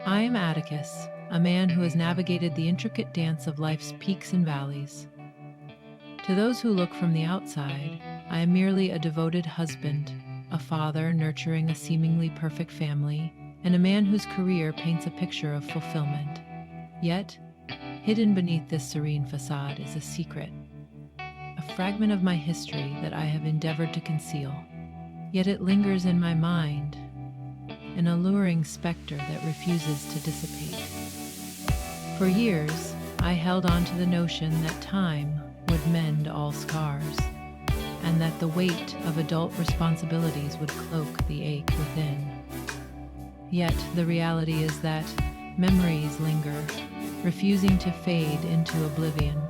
I am Atticus, a man who has navigated the intricate dance of life's peaks and valleys. To those who look from the outside, I am merely a devoted husband, a father nurturing a seemingly perfect family, and a man whose career paints a picture of fulfillment. Yet, hidden beneath this serene facade is a secret, a fragment of my history that I have endeavored to conceal. Yet it lingers in my mind, an alluring specter that refuses to dissipate. For years, I held on to the notion that time would mend all scars, and that the weight of adult responsibilities would cloak the ache within. Yet the reality is that memories linger, refusing to fade into oblivion.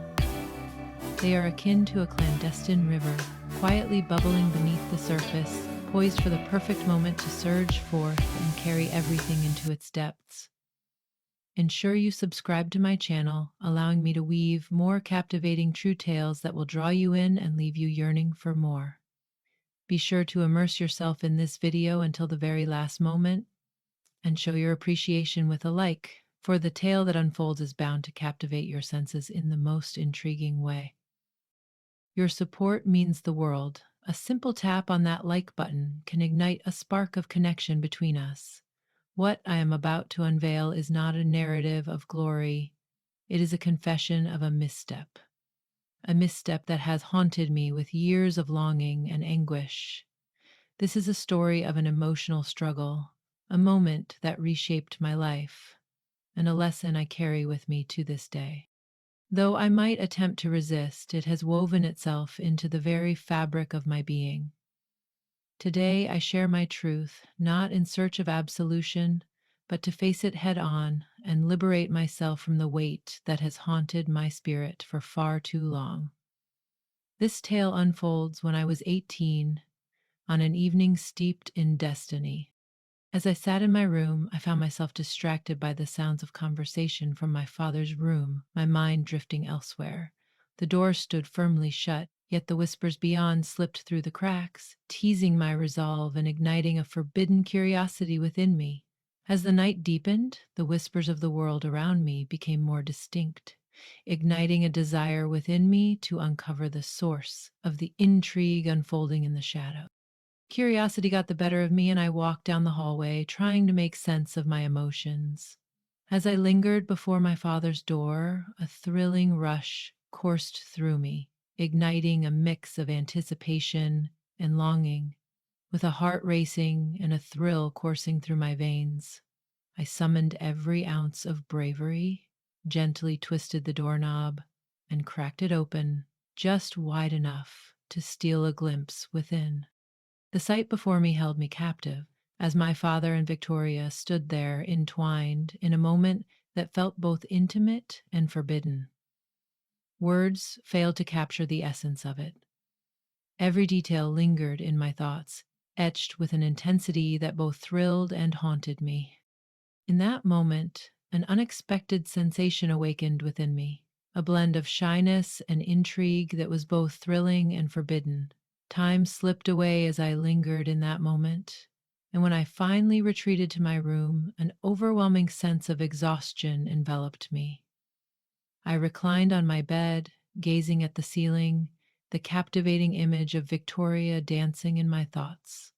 They are akin to a clandestine river, quietly bubbling beneath the surface, poised for the perfect moment to surge forth and carry everything into its depths. Ensure you subscribe to my channel, allowing me to weave more captivating true tales that will draw you in and leave you yearning for more. Be sure to immerse yourself in this video until the very last moment, and show your appreciation with a like, for the tale that unfolds is bound to captivate your senses in the most intriguing way. Your support means the world. A simple tap on that like button can ignite a spark of connection between us. What I am about to unveil is not a narrative of glory, it is a confession of a misstep that has haunted me with years of longing and anguish. This is a story of an emotional struggle, a moment that reshaped my life, and a lesson I carry with me to this day. Though I might attempt to resist, it has woven itself into the very fabric of my being. Today I share my truth, not in search of absolution, but to face it head on and liberate myself from the weight that has haunted my spirit for far too long. This tale unfolds when I was 18, on an evening steeped in destiny. As I sat in my room, I found myself distracted by the sounds of conversation from my father's room, my mind drifting elsewhere. The door stood firmly shut, yet the whispers beyond slipped through the cracks, teasing my resolve and igniting a forbidden curiosity within me. As the night deepened, the whispers of the world around me became more distinct, igniting a desire within me to uncover the source of the intrigue unfolding in the shadows. Curiosity got the better of me, and I walked down the hallway, trying to make sense of my emotions. As I lingered before my father's door, a thrilling rush coursed through me, igniting a mix of anticipation and longing. With a heart racing and a thrill coursing through my veins, I summoned every ounce of bravery, gently twisted the doorknob, and cracked it open just wide enough to steal a glimpse within. The sight before me held me captive, as my father and Victoria stood there entwined in a moment that felt both intimate and forbidden. Words failed to capture the essence of it. Every detail lingered in my thoughts, etched with an intensity that both thrilled and haunted me. In that moment, an unexpected sensation awakened within me, a blend of shyness and intrigue that was both thrilling and forbidden. Time slipped away as I lingered in that moment, and when I finally retreated to my room, an overwhelming sense of exhaustion enveloped me. I reclined on my bed, gazing at the ceiling, the captivating image of Victoria dancing in my thoughts.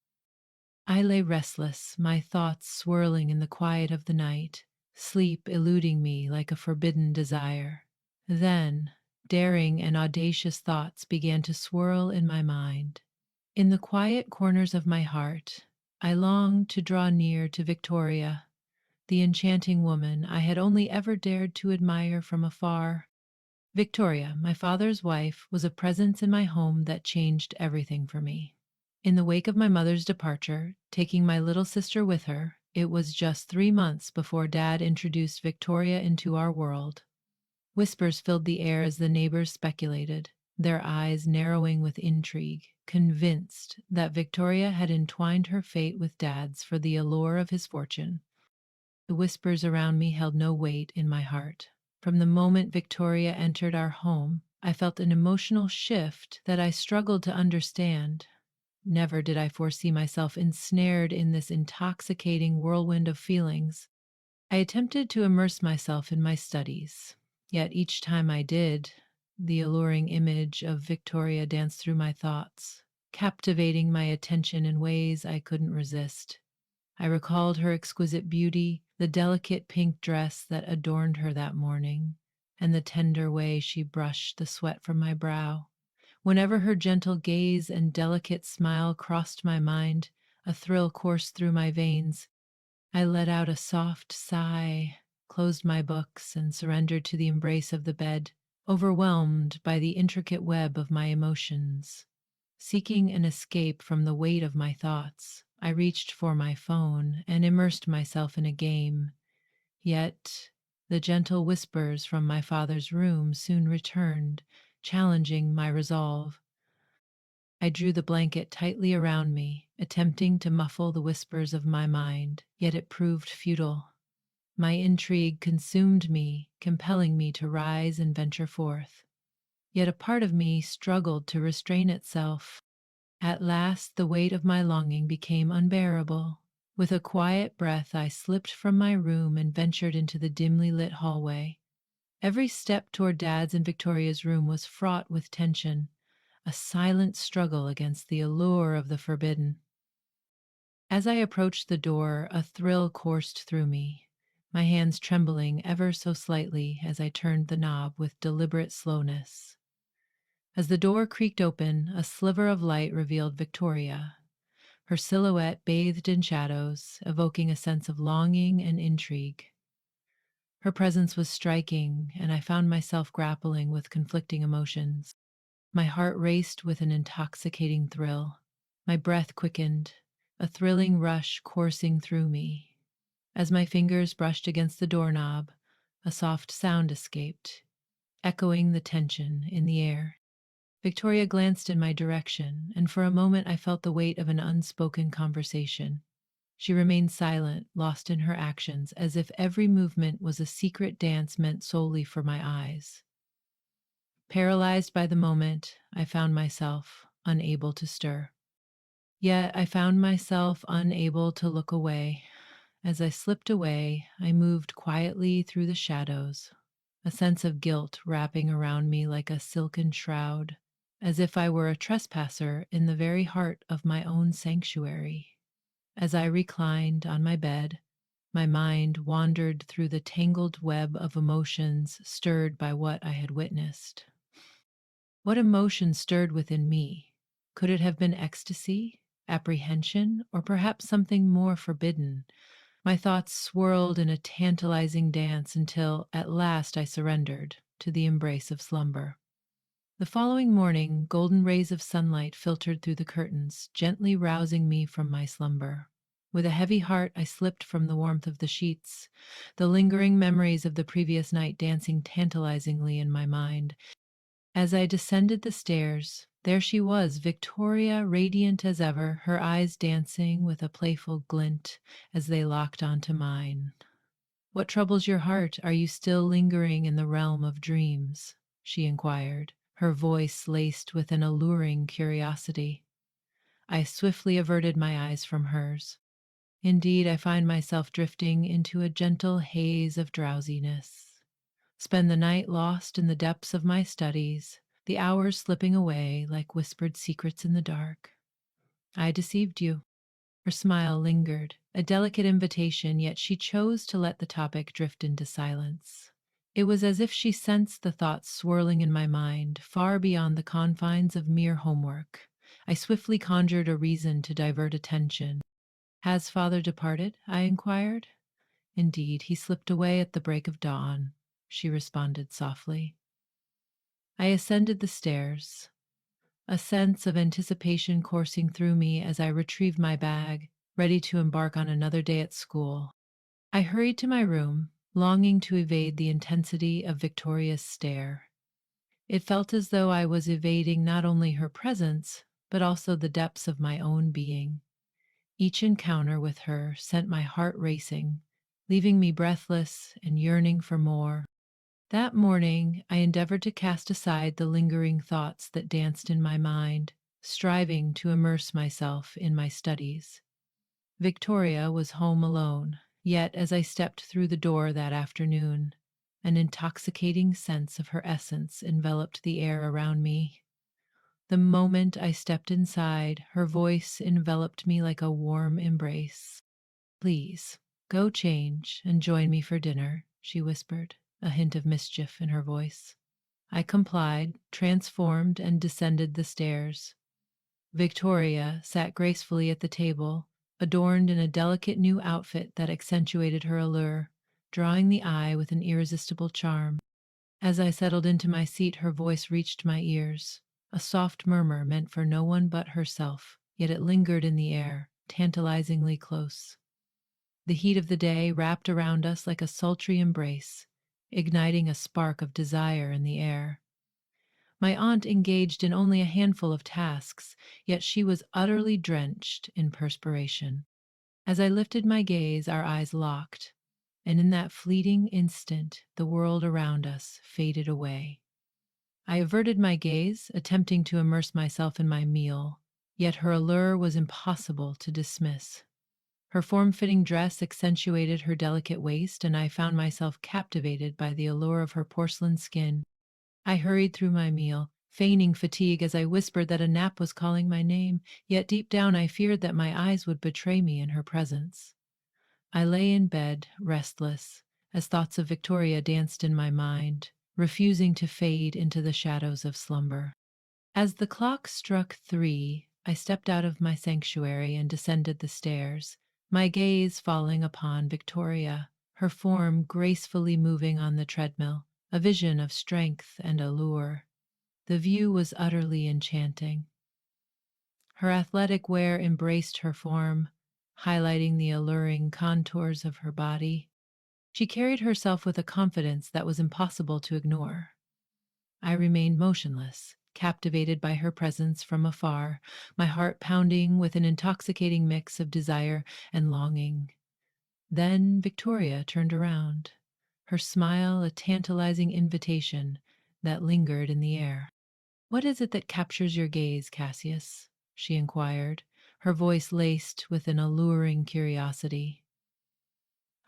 I lay restless, my thoughts swirling in the quiet of the night, sleep eluding me like a forbidden desire. Then, daring and audacious thoughts began to swirl in my mind. In the quiet corners of my heart, I longed to draw near to Victoria, the enchanting woman I had only ever dared to admire from afar. Victoria, my father's wife, was a presence in my home that changed everything for me. In the wake of my mother's departure, taking my little sister with her, it was just 3 months before Dad introduced Victoria into our world. Whispers filled the air as the neighbors speculated, their eyes narrowing with intrigue, convinced that Victoria had entwined her fate with Dad's for the allure of his fortune. The whispers around me held no weight in my heart. From the moment Victoria entered our home, I felt an emotional shift that I struggled to understand. Never did I foresee myself ensnared in this intoxicating whirlwind of feelings. I attempted to immerse myself in my studies, yet each time I did, the alluring image of Victoria danced through my thoughts, captivating my attention in ways I couldn't resist. I recalled her exquisite beauty, the delicate pink dress that adorned her that morning, and the tender way she brushed the sweat from my brow. Whenever her gentle gaze and delicate smile crossed my mind, a thrill coursed through my veins. I let out a soft sigh, closed my books, and surrendered to the embrace of the bed, overwhelmed by the intricate web of my emotions. Seeking an escape from the weight of my thoughts, I reached for my phone and immersed myself in a game. Yet the gentle whispers from my father's room soon returned, challenging my resolve. I drew the blanket tightly around me, attempting to muffle the whispers of my mind, yet it proved futile. My intrigue consumed me, compelling me to rise and venture forth. Yet a part of me struggled to restrain itself. At last, the weight of my longing became unbearable. With a quiet breath, I slipped from my room and ventured into the dimly lit hallway. Every step toward Dad's and Victoria's room was fraught with tension, a silent struggle against the allure of the forbidden. As I approached the door, a thrill coursed through me, my hands trembling ever so slightly as I turned the knob with deliberate slowness. As the door creaked open, a sliver of light revealed Victoria, her silhouette bathed in shadows, evoking a sense of longing and intrigue. Her presence was striking, and I found myself grappling with conflicting emotions. My heart raced with an intoxicating thrill. My breath quickened, a thrilling rush coursing through me. As my fingers brushed against the doorknob, a soft sound escaped, echoing the tension in the air. Victoria glanced in my direction, and for a moment I felt the weight of an unspoken conversation. She remained silent, lost in her actions, as if every movement was a secret dance meant solely for my eyes. Paralyzed by the moment, I found myself unable to stir. Yet I found myself unable to look away. As I slipped away, I moved quietly through the shadows, a sense of guilt wrapping around me like a silken shroud, as if I were a trespasser in the very heart of my own sanctuary. As I reclined on my bed, my mind wandered through the tangled web of emotions stirred by what I had witnessed. What emotion stirred within me? Could it have been ecstasy, apprehension, or perhaps something more forbidden? My thoughts swirled in a tantalizing dance until at last I surrendered to the embrace of slumber. The following morning, golden rays of sunlight filtered through the curtains, gently rousing me from my slumber. With a heavy heart, I slipped from the warmth of the sheets, the lingering memories of the previous night dancing tantalizingly in my mind. As I descended the stairs, there she was, Victoria, radiant as ever, her eyes dancing with a playful glint as they locked onto mine. "What troubles your heart? Are you still lingering in the realm of dreams?" she inquired, her voice laced with an alluring curiosity. I swiftly averted my eyes from hers. Indeed, I find myself drifting into a gentle haze of drowsiness. Spend the night lost in the depths of my studies, the hours slipping away like whispered secrets in the dark. I deceived you. Her smile lingered, a delicate invitation, yet she chose to let the topic drift into silence. It was as if she sensed the thoughts swirling in my mind, far beyond the confines of mere homework. I swiftly conjured a reason to divert attention. "Has father departed?" I inquired. "Indeed, he slipped away at the break of dawn," she responded softly. I ascended the stairs, a sense of anticipation coursing through me as I retrieved my bag, ready to embark on another day at school. I hurried to my room, longing to evade the intensity of Victoria's stare. It felt as though I was evading not only her presence, but also the depths of my own being. Each encounter with her sent my heart racing, leaving me breathless and yearning for more. That morning, I endeavored to cast aside the lingering thoughts that danced in my mind, striving to immerse myself in my studies. Victoria was home alone, Yet, as I stepped through the door that afternoon, an intoxicating sense of her essence enveloped the air around me. The moment I stepped inside, her voice enveloped me like a warm embrace. "Please, go change and join me for dinner," she whispered, a hint of mischief in her voice. I complied, transformed, and descended the stairs. Victoria sat gracefully at the table, adorned in a delicate new outfit that accentuated her allure, drawing the eye with an irresistible charm. As I settled into my seat, her voice reached my ears, a soft murmur meant for no one but herself, yet it lingered in the air, tantalizingly close. The heat of the day wrapped around us like a sultry embrace, igniting a spark of desire in the air. My aunt engaged in only a handful of tasks, yet she was utterly drenched in perspiration. As I lifted my gaze, our eyes locked, and in that fleeting instant, the world around us faded away. I averted my gaze, attempting to immerse myself in my meal, yet her allure was impossible to dismiss. Her form-fitting dress accentuated her delicate waist, and I found myself captivated by the allure of her porcelain skin. I hurried through my meal, feigning fatigue as I whispered that a nap was calling my name, yet deep down I feared that my eyes would betray me in her presence. I lay in bed, restless, as thoughts of Victoria danced in my mind, refusing to fade into the shadows of slumber. As the clock struck 3, I stepped out of my sanctuary and descended the stairs, my gaze falling upon Victoria, her form gracefully moving on the treadmill, a vision of strength and allure. The view was utterly enchanting. Her athletic wear embraced her form, highlighting the alluring contours of her body. She carried herself with a confidence that was impossible to ignore. I remained motionless, captivated by her presence from afar, my heart pounding with an intoxicating mix of desire and longing. Then Victoria turned around, her smile a tantalizing invitation that lingered in the air. "What is it that captures your gaze, Cassius?" she inquired, her voice laced with an alluring curiosity.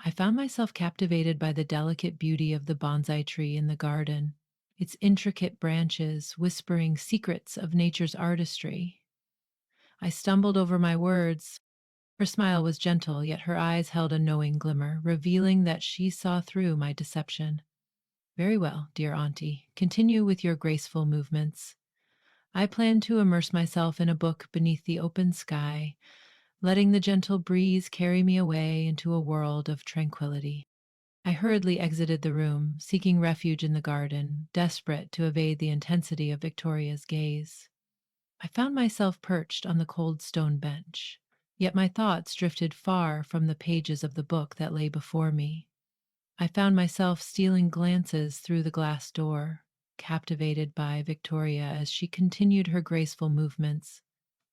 I found myself captivated by the delicate beauty of the bonsai tree in the garden, its intricate branches whispering secrets of nature's artistry. I stumbled over my words. Her smile was gentle, yet her eyes held a knowing glimmer, revealing that she saw through my deception. "Very well, dear auntie, continue with your graceful movements. I plan to immerse myself in a book beneath the open sky, letting the gentle breeze carry me away into a world of tranquility." I hurriedly exited the room, seeking refuge in the garden, desperate to evade the intensity of Victoria's gaze. I found myself perched on the cold stone bench, yet my thoughts drifted far from the pages of the book that lay before me. I found myself stealing glances through the glass door, captivated by Victoria as she continued her graceful movements,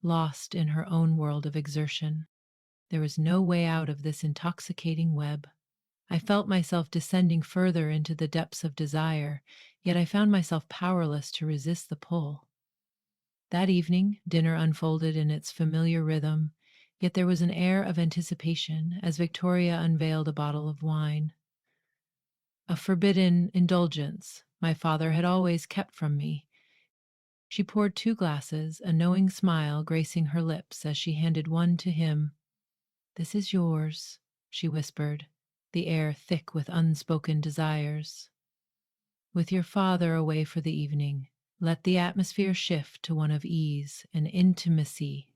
lost in her own world of exertion. There was no way out of this intoxicating web. I felt myself descending further into the depths of desire, yet I found myself powerless to resist the pull. That evening, dinner unfolded in its familiar rhythm, yet there was an air of anticipation as Victoria unveiled a bottle of wine. A forbidden indulgence my father had always kept from me. She poured 2 glasses, a knowing smile gracing her lips as she handed one to him. "This is yours," she whispered, the air thick with unspoken desires. "With your father away for the evening, let the atmosphere shift to one of ease and intimacy.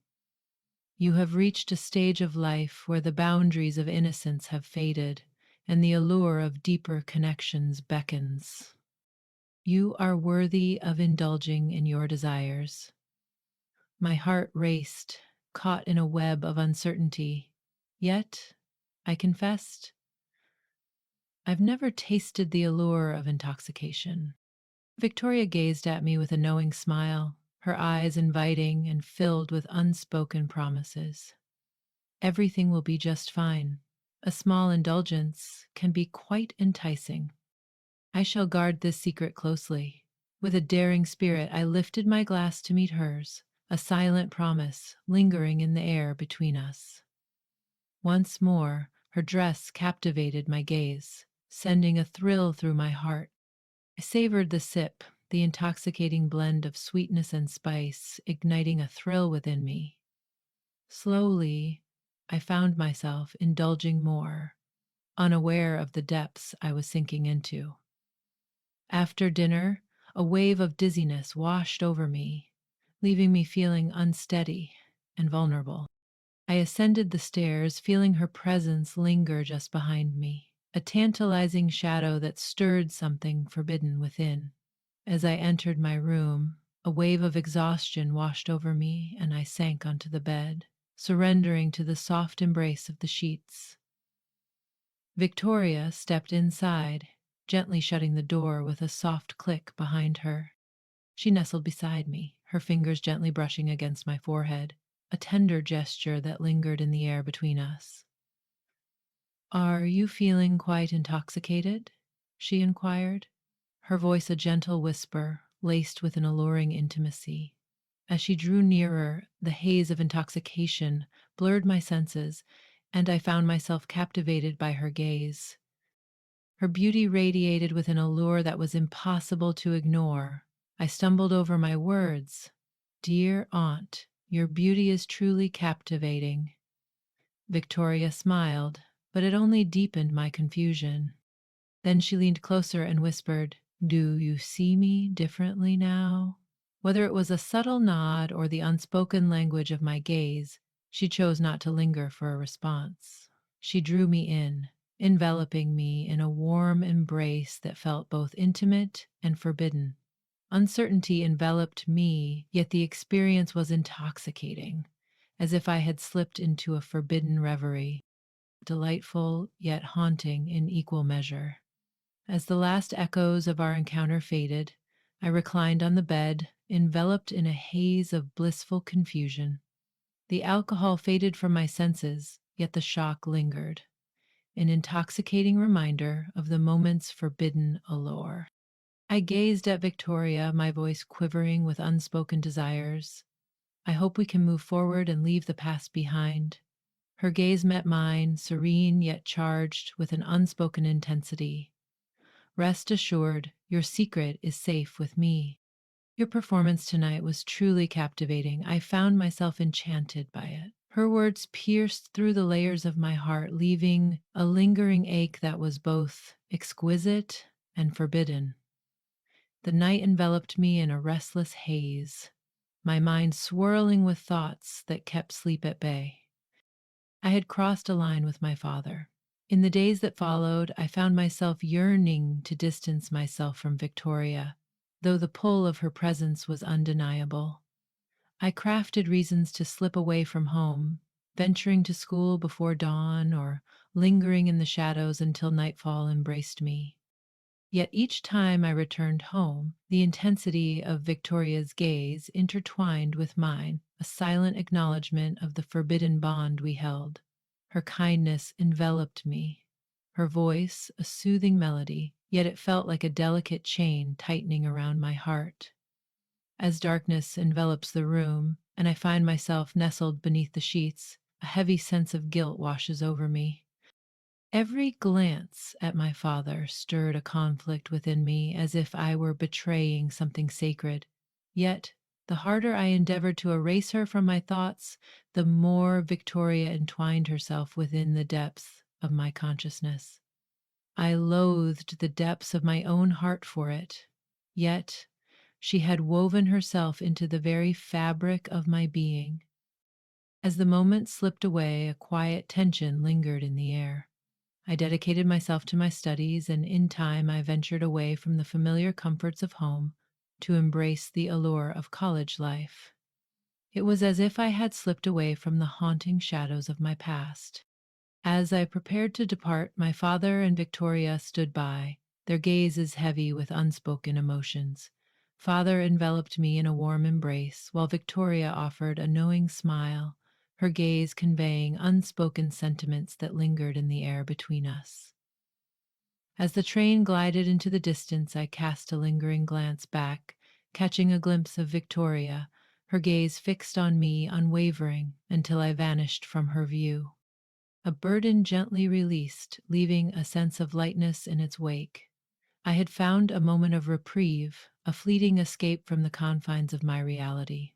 You have reached a stage of life where the boundaries of innocence have faded and the allure of deeper connections beckons. You are worthy of indulging in your desires." My heart raced, caught in a web of uncertainty. Yet, I confessed, I've never tasted the allure of intoxication. Victoria gazed at me with a knowing smile, her eyes inviting and filled with unspoken promises. "Everything will be just fine. A small indulgence can be quite enticing. I shall guard this secret closely." With a daring spirit, I lifted my glass to meet hers, a silent promise lingering in the air between us. Once more, Her dress captivated my gaze, sending a thrill through my heart. I savored the sip, the intoxicating blend of sweetness and spice, igniting a thrill within me. Slowly, I found myself indulging more, unaware of the depths I was sinking into. After dinner, a wave of dizziness washed over me, leaving me feeling unsteady and vulnerable. I ascended the stairs, feeling her presence linger just behind me, a tantalizing shadow that stirred something forbidden within. As I entered my room, a wave of exhaustion washed over me, and I sank onto the bed, surrendering to the soft embrace of the sheets. Victoria stepped inside, gently shutting the door with a soft click behind her. She nestled beside me, her fingers gently brushing against my forehead, a tender gesture that lingered in the air between us. "Are you feeling quite intoxicated?" she inquired, her voice a gentle whisper laced with an alluring intimacy. As she drew nearer, the haze of intoxication blurred my senses, and I found myself captivated by her gaze. Her beauty radiated with an allure that was impossible to ignore. I stumbled over my words. "Dear aunt, your beauty is truly captivating." Victoria smiled, but it only deepened my confusion. Then she leaned closer and whispered, "Do you see me differently now?" Whether it was a subtle nod or the unspoken language of my gaze, she chose not to linger for a response. She drew me in, enveloping me in a warm embrace that felt both intimate and forbidden. Uncertainty enveloped me, yet the experience was intoxicating, as if I had slipped into a forbidden reverie, delightful yet haunting in equal measure. As the last echoes of our encounter faded, I reclined on the bed, enveloped in a haze of blissful confusion. The alcohol faded from my senses, yet the shock lingered, an intoxicating reminder of the moment's forbidden allure. I gazed at Victoria, my voice quivering with unspoken desires. "I hope we can move forward and leave the past behind." Her gaze met mine, serene yet charged with an unspoken intensity. "Rest assured, your secret is safe with me." Your performance tonight was truly captivating. I found myself enchanted by it. Her words pierced through the layers of my heart, leaving a lingering ache that was both exquisite and forbidden. The night enveloped me in a restless haze, my mind swirling with thoughts that kept sleep at bay. I had crossed a line with my father. In the days that followed, I found myself yearning to distance myself from Victoria, though the pull of her presence was undeniable. I crafted reasons to slip away from home, venturing to school before dawn or lingering in the shadows until nightfall embraced me. Yet each time I returned home, the intensity of Victoria's gaze intertwined with mine, a silent acknowledgement of the forbidden bond we held. Her kindness enveloped me, her voice a soothing melody, yet it felt like a delicate chain tightening around my heart. As darkness envelops the room, and I find myself nestled beneath the sheets, a heavy sense of guilt washes over me. Every glance at my father stirred a conflict within me, as if I were betraying something sacred. Yet, the harder I endeavored to erase her from my thoughts, the more Victoria entwined herself within the depths of my consciousness. I loathed the depths of my own heart for it. Yet, she had woven herself into the very fabric of my being. As the moment slipped away, a quiet tension lingered in the air. I dedicated myself to my studies, and in time I ventured away from the familiar comforts of home to embrace the allure of college life. It was as if I had slipped away from the haunting shadows of my past. As I prepared to depart, my father and Victoria stood by, their gazes heavy with unspoken emotions. Father enveloped me in a warm embrace, while Victoria offered a knowing smile, her gaze conveying unspoken sentiments that lingered in the air between us. As the train glided into the distance, I cast a lingering glance back, catching a glimpse of Victoria, her gaze fixed on me, unwavering, until I vanished from her view. a burden gently released, leaving a sense of lightness in its wake. I had found a moment of reprieve, a fleeting escape from the confines of my reality.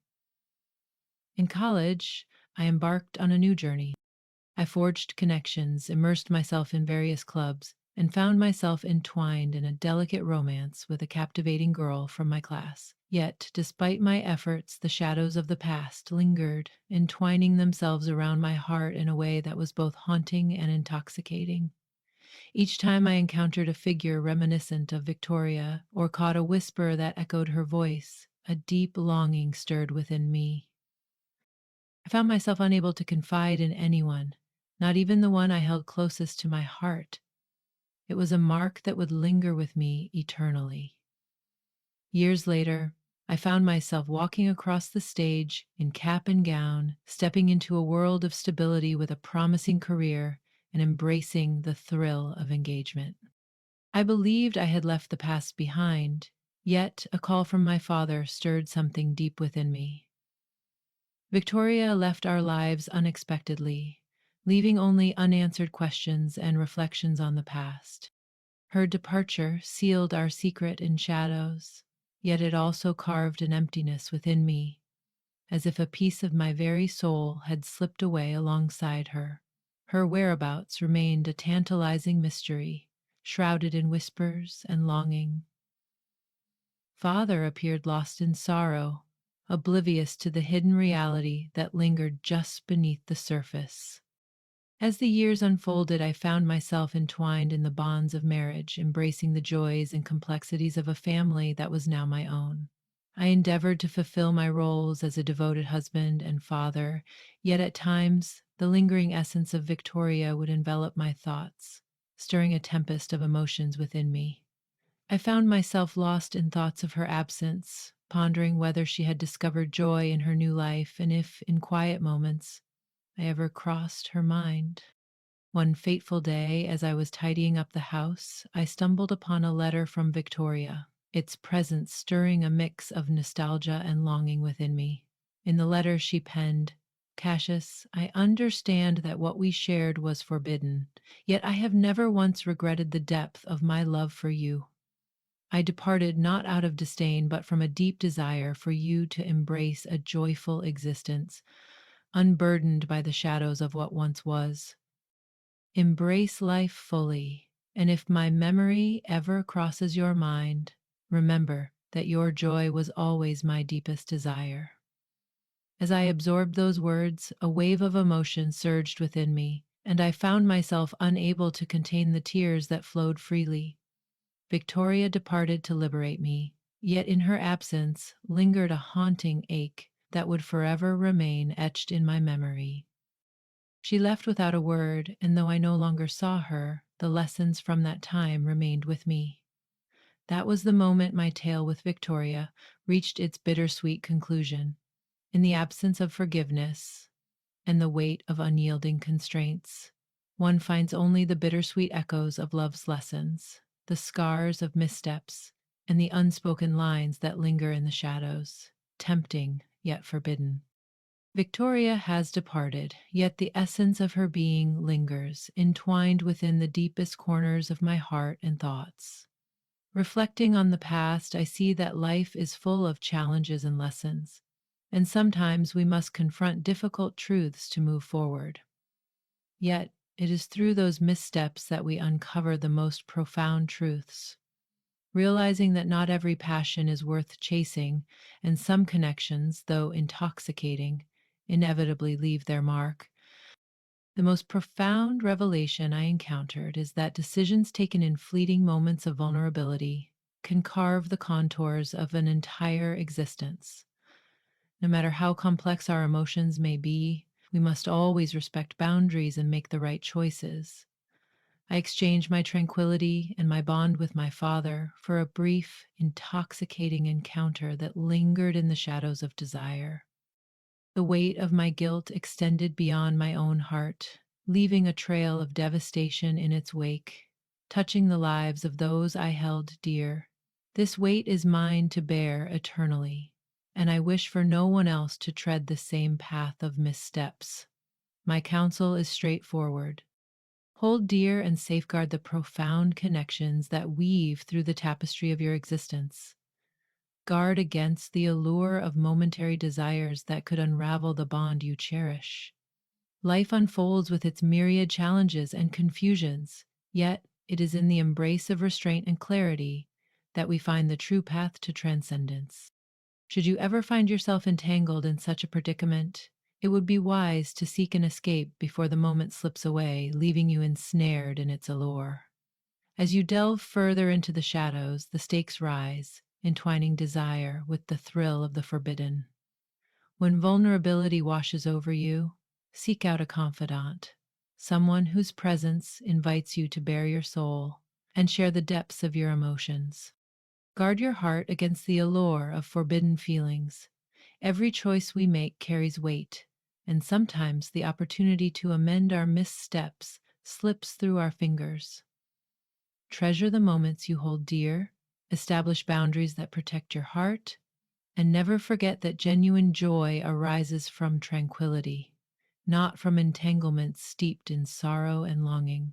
In college, I embarked on a new journey. I forged connections, immersed myself in various clubs, and found myself entwined in a delicate romance with a captivating girl from my class. Yet, despite my efforts, the shadows of the past lingered, entwining themselves around my heart in a way that was both haunting and intoxicating. Each time I encountered a figure reminiscent of Victoria or caught a whisper that echoed her voice, a deep longing stirred within me. I found myself unable to confide in anyone, not even the one I held closest to my heart. It was a mark that would linger with me eternally. Years later, I found myself walking across the stage in cap and gown, stepping into a world of stability with a promising career and embracing the thrill of engagement. I believed I had left the past behind, yet a call from my father stirred something deep within me. Victoria left our lives unexpectedly, leaving only unanswered questions and reflections on the past. Her departure sealed our secret in shadows, yet it also carved an emptiness within me, as if a piece of my very soul had slipped away alongside her. Her whereabouts remained a tantalizing mystery, shrouded in whispers and longing. Father appeared lost in sorrow, oblivious to the hidden reality that lingered just beneath the surface. As the years unfolded, I found myself entwined in the bonds of marriage, embracing the joys and complexities of a family that was now my own. I endeavored to fulfill my roles as a devoted husband and father, yet at times the lingering essence of Victoria would envelop my thoughts, stirring a tempest of emotions within me. I found myself lost in thoughts of her absence, pondering whether she had discovered joy in her new life and if, in quiet moments, I ever crossed her mind. One fateful day, as I was tidying up the house, I stumbled upon a letter from Victoria, its presence stirring a mix of nostalgia and longing within me. In the letter, she penned, "Cassius, I understand that what we shared was forbidden, yet I have never once regretted the depth of my love for you. I departed not out of disdain, but from a deep desire for you to embrace a joyful existence, unburdened by the shadows of what once was. Embrace life fully, and if my memory ever crosses your mind, remember that your joy was always my deepest desire." As I absorbed those words, a wave of emotion surged within me, and I found myself unable to contain the tears that flowed freely. Victoria departed to liberate me, yet in her absence lingered a haunting ache that would forever remain etched in my memory. She left without a word, and though I no longer saw her, the lessons from that time remained with me. That was the moment my tale with Victoria reached its bittersweet conclusion. In the absence of forgiveness and the weight of unyielding constraints, one finds only the bittersweet echoes of love's lessons, the scars of missteps, and the unspoken lines that linger in the shadows, tempting yet forbidden. Victoria has departed, yet the essence of her being lingers, entwined within the deepest corners of my heart and thoughts. Reflecting on the past, I see that life is full of challenges and lessons, and sometimes we must confront difficult truths to move forward. Yet, it is through those missteps that we uncover the most profound truths. Realizing that not every passion is worth chasing, and some connections, though intoxicating, inevitably leave their mark. The most profound revelation I encountered is that decisions taken in fleeting moments of vulnerability can carve the contours of an entire existence. No matter how complex our emotions may be, we must always respect boundaries and make the right choices. I exchanged my tranquility and my bond with my father for a brief, intoxicating encounter that lingered in the shadows of desire. The weight of my guilt extended beyond my own heart, leaving a trail of devastation in its wake, touching the lives of those I held dear. This weight is mine to bear eternally, and I wish for no one else to tread the same path of missteps. My counsel is straightforward. Hold dear and safeguard the profound connections that weave through the tapestry of your existence. Guard against the allure of momentary desires that could unravel the bond you cherish. Life unfolds with its myriad challenges and confusions, yet it is in the embrace of restraint and clarity that we find the true path to transcendence. Should you ever find yourself entangled in such a predicament, it would be wise to seek an escape before the moment slips away, leaving you ensnared in its allure. As you delve further into the shadows, the stakes rise, entwining desire with the thrill of the forbidden. When vulnerability washes over you, seek out a confidant, someone whose presence invites you to bare your soul and share the depths of your emotions. Guard your heart against the allure of forbidden feelings. Every choice we make carries weight, and sometimes the opportunity to amend our missteps slips through our fingers. Treasure the moments you hold dear, establish boundaries that protect your heart, and never forget that genuine joy arises from tranquility, not from entanglements steeped in sorrow and longing.